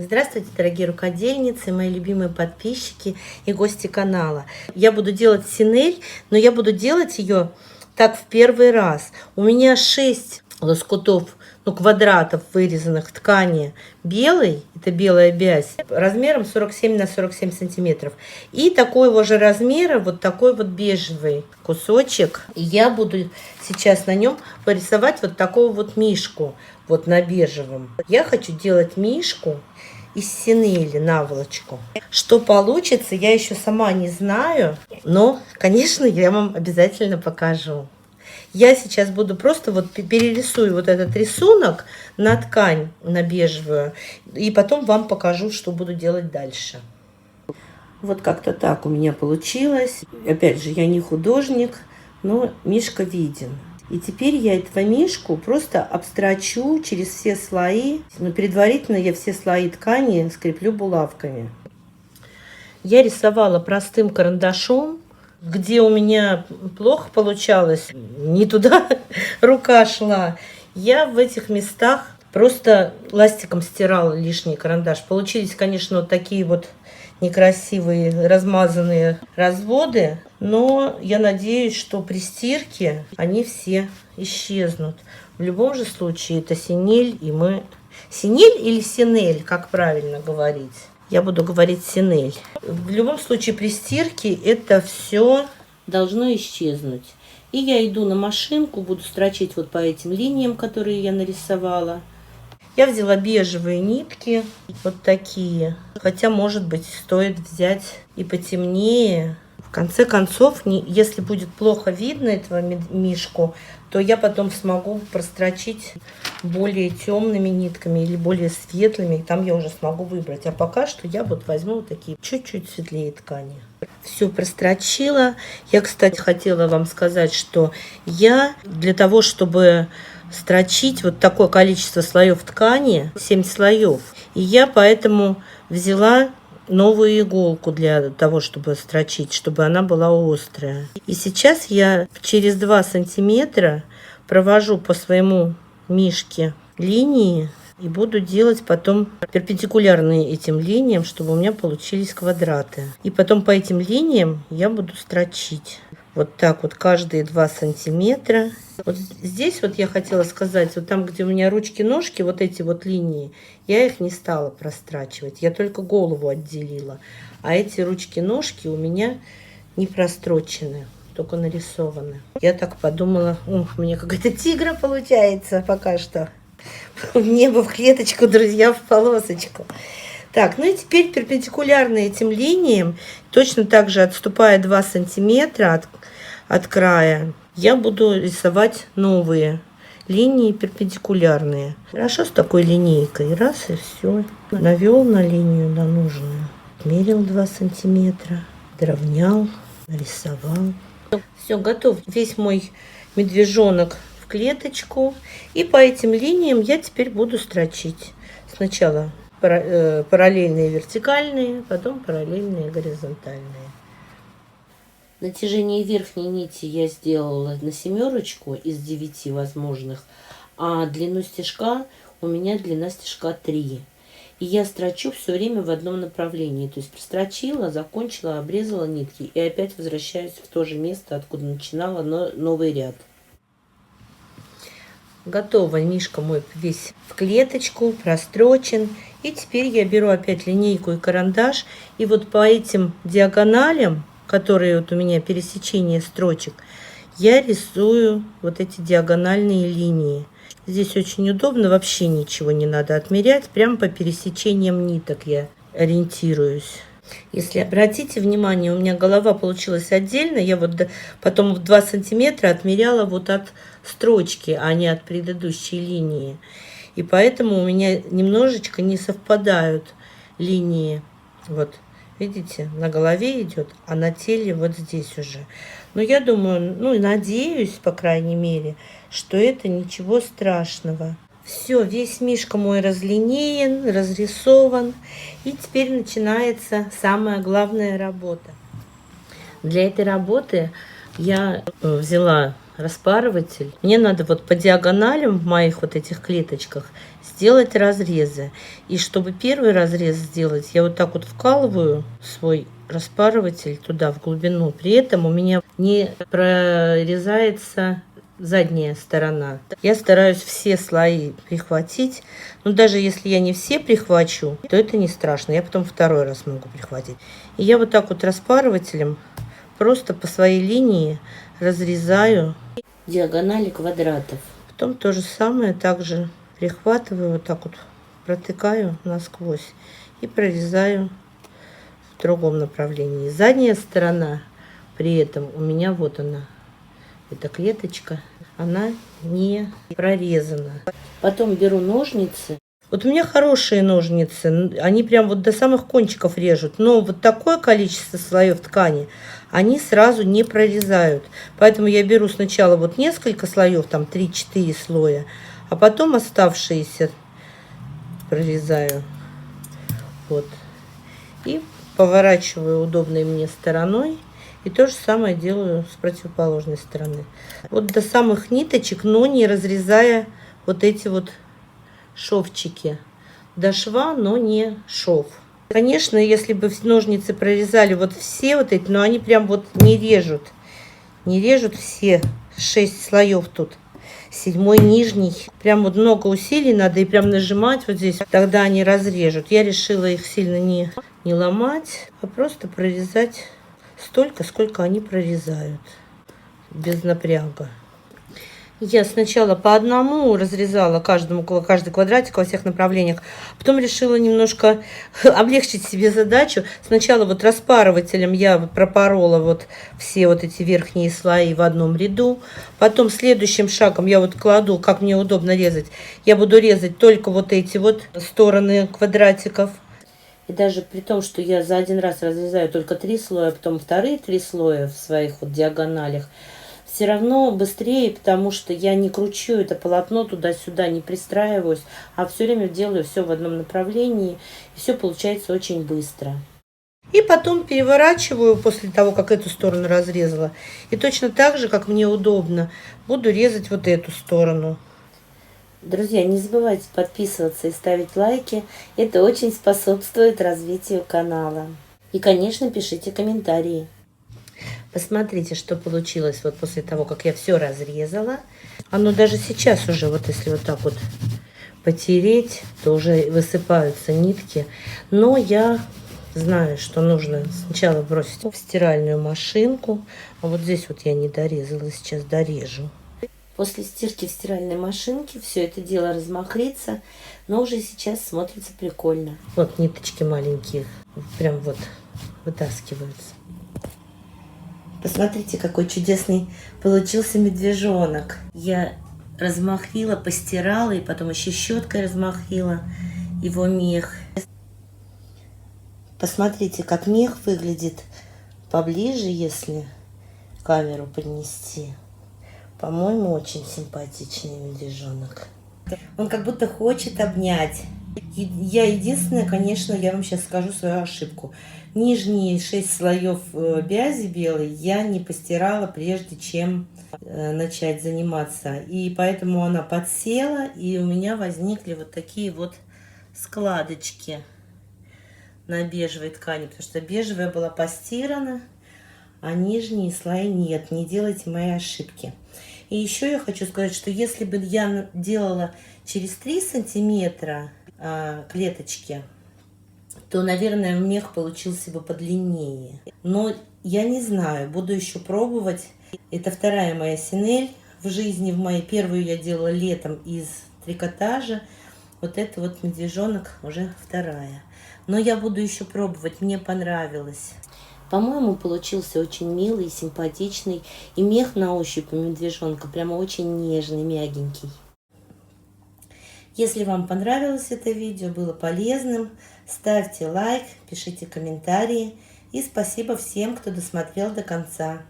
Здравствуйте, дорогие рукодельницы, мои любимые подписчики и гости канала. Я буду делать синель, но я буду делать ее так в первый раз. У меня 6 лоскутов, квадратов вырезанных ткани белой, это белая бязь, размером 47 на 47 сантиметров. И такого же размера вот такой вот бежевый кусочек. И я буду сейчас на нем порисовать вот такого вот мишку, вот на бежевом. Я хочу делать мишку из синели, наволочку. Что получится, я еще сама не знаю, но, конечно, я вам обязательно покажу. Я сейчас буду просто вот перерисую вот этот рисунок на ткань, на бежевую, и потом вам покажу, что буду делать дальше. Вот как-то так у меня получилось. Опять же, я не художник, но мишка виден. И теперь я этого мишку просто обстрочу через все слои. Но предварительно я все слои ткани скреплю булавками. Я рисовала простым карандашом. Где у меня плохо получалось, не туда рука шла, я в этих местах просто ластиком стирала лишний карандаш. Получились, конечно, вот такие вот некрасивые размазанные разводы, но я надеюсь, что при стирке они все исчезнут. В любом же случае это синель, и мы... Синель или синель, как правильно говорить? Я буду говорить синель. В любом случае при стирке это все должно исчезнуть. И я иду на машинку, буду строчить вот по этим линиям, которые я нарисовала. Я взяла бежевые нитки, вот такие. Хотя, может быть, стоит взять и потемнее. В конце концов, если будет плохо видно этого мишку, то я потом смогу прострочить более темными нитками или более светлыми, и там я уже смогу выбрать. А пока что я вот возьму вот такие чуть-чуть светлее ткани. Все прострочила. Я, кстати, хотела вам сказать, что я для того, чтобы строчить вот такое количество слоев ткани, 7 слоев, и я поэтому взяла новую иголку для того, чтобы строчить, чтобы она была острая. И сейчас я через 2 сантиметра провожу по своему мишке линии и буду делать потом перпендикулярные этим линиям, чтобы у меня получились квадраты. И потом по этим линиям я буду строчить. Вот так вот каждые 2 сантиметра. Вот здесь вот я хотела сказать, вот там, где у меня ручки-ножки, вот эти вот линии, я их не стала прострачивать. Я только голову отделила. А эти ручки-ножки у меня не прострочены, только нарисованы. Я так подумала, у меня какая-то тигра получается пока что. Небо в клеточку, друзья, в полосочку. Так, ну и теперь перпендикулярно этим линиям, точно так же отступая 2 сантиметра от края, я буду рисовать новые линии перпендикулярные. Хорошо с такой линейкой. Раз и все. Навел на линию на нужную. Мерил 2 сантиметра. Дровнял, нарисовал. Все, готов. Весь мой медвежонок в клеточку. И по этим линиям я теперь буду строчить. Сначала параллельные вертикальные, потом параллельные горизонтальные. Натяжение верхней нити я сделала на 7 из 9 возможных, а длину стежка у меня длина стежка 3. И я строчу все время в одном направлении. То есть прострочила, закончила, обрезала нитки и опять возвращаюсь в то же место, откуда начинала новый ряд. Готово, мишка мой весь в клеточку, прострочен. И теперь я беру опять линейку и карандаш. И вот по этим диагоналям, которые вот у меня пересечение строчек, я рисую вот эти диагональные линии. Здесь очень удобно, вообще ничего не надо отмерять. Прямо по пересечениям ниток я ориентируюсь. Если обратите внимание, у меня голова получилась отдельно. Я вот потом в 2 сантиметра отмеряла вот от строчки, а не от предыдущей линии. И поэтому у меня немножечко не совпадают линии. Вот, видите, на голове идет, а на теле вот здесь уже. Но я думаю, и надеюсь, по крайней мере, что это ничего страшного. Все, весь мишка мой разлинеен, разрисован. И теперь начинается самая главная работа. Для этой работы я взяла распарыватель. Мне надо вот по диагоналям в моих вот этих клеточках сделать разрезы. И чтобы первый разрез сделать, я вот так вот вкалываю свой распарыватель туда в глубину. При этом у меня не прорезается задняя сторона. Я стараюсь все слои прихватить. Но даже если я не все прихвачу, то это не страшно. Я потом второй раз могу прихватить. И я вот так вот распарывателем просто по своей линии разрезаю диагонали квадратов. Потом то же самое также прихватываю, вот так вот протыкаю насквозь и прорезаю в другом направлении. Задняя сторона при этом у меня вот она. Эта клеточка, она не прорезана. Потом беру ножницы. Вот у меня хорошие ножницы, они прям вот до самых кончиков режут. Но вот такое количество слоев ткани они сразу не прорезают. Поэтому я беру сначала вот несколько слоев, там 3-4 слоя, а потом оставшиеся прорезаю. Вот. И поворачиваю удобной мне стороной. И то же самое делаю с противоположной стороны. Вот до самых ниточек, но не разрезая вот эти вот шовчики. До шва, но не шов. Конечно, если бы ножницы прорезали вот все вот эти, но они прям вот не режут. Не режут все 6 слоев тут. 7-й нижний. Прям вот много усилий надо и прям нажимать вот здесь. Тогда они разрежут. Я решила их сильно не ломать, а просто прорезать столько, сколько они прорезают, без напряга. Я сначала по одному разрезала каждый квадратик во всех направлениях. Потом решила немножко облегчить себе задачу. Сначала вот распарывателем я пропорола вот все вот эти верхние слои в одном ряду. Потом следующим шагом я вот кладу, как мне удобно резать. Я буду резать только вот эти вот стороны квадратиков. И даже при том, что я за один раз разрезаю только 3 слоя, а потом вторые 3 слоя в своих вот диагоналях, все равно быстрее, потому что я не кручу это полотно туда-сюда, не пристраиваюсь, а все время делаю все в одном направлении, и все получается очень быстро. И потом переворачиваю после того, как эту сторону разрезала. И точно так же, как мне удобно, буду резать вот эту сторону. Друзья, не забывайте подписываться и ставить лайки. Это очень способствует развитию канала. И, конечно, пишите комментарии. Посмотрите, что получилось вот после того, как я все разрезала. Оно даже сейчас уже, вот если вот так вот потереть, то уже высыпаются нитки. Но я знаю, что нужно сначала бросить в стиральную машинку. А вот здесь вот я не дорезала, сейчас дорежу. После стирки в стиральной машинке все это дело размахрится, но уже сейчас смотрится прикольно. Вот ниточки маленькие, прям вот вытаскиваются. Посмотрите, какой чудесный получился медвежонок. Я размахрила, постирала и потом еще щеткой размахрила его мех. Посмотрите, как мех выглядит поближе, если камеру поднести. По-моему, очень симпатичный медвежонок. Он как будто хочет обнять. Я единственное, конечно, я вам сейчас скажу свою ошибку. Нижние 6 слоев бязи белой я не постирала, прежде чем начать заниматься. И поэтому она подсела, и у меня возникли вот такие вот складочки на бежевой ткани. Потому что бежевая была постирана, а нижние слои нет. Не делайте мои ошибки. И еще я хочу сказать, что если бы я делала через 3 сантиметра клеточки, то, наверное, мех получился бы подлиннее. Но я не знаю, буду еще пробовать. Это вторая моя синель в жизни, в моей. Первую я делала летом из трикотажа. Вот это вот медвежонок уже вторая. Но я буду еще пробовать, мне понравилось. По-моему, получился очень милый, симпатичный. И мех на ощупь у медвежонка прямо очень нежный, мягенький. Если вам понравилось это видео, было полезным, ставьте лайк, пишите комментарии. И спасибо всем, кто досмотрел до конца.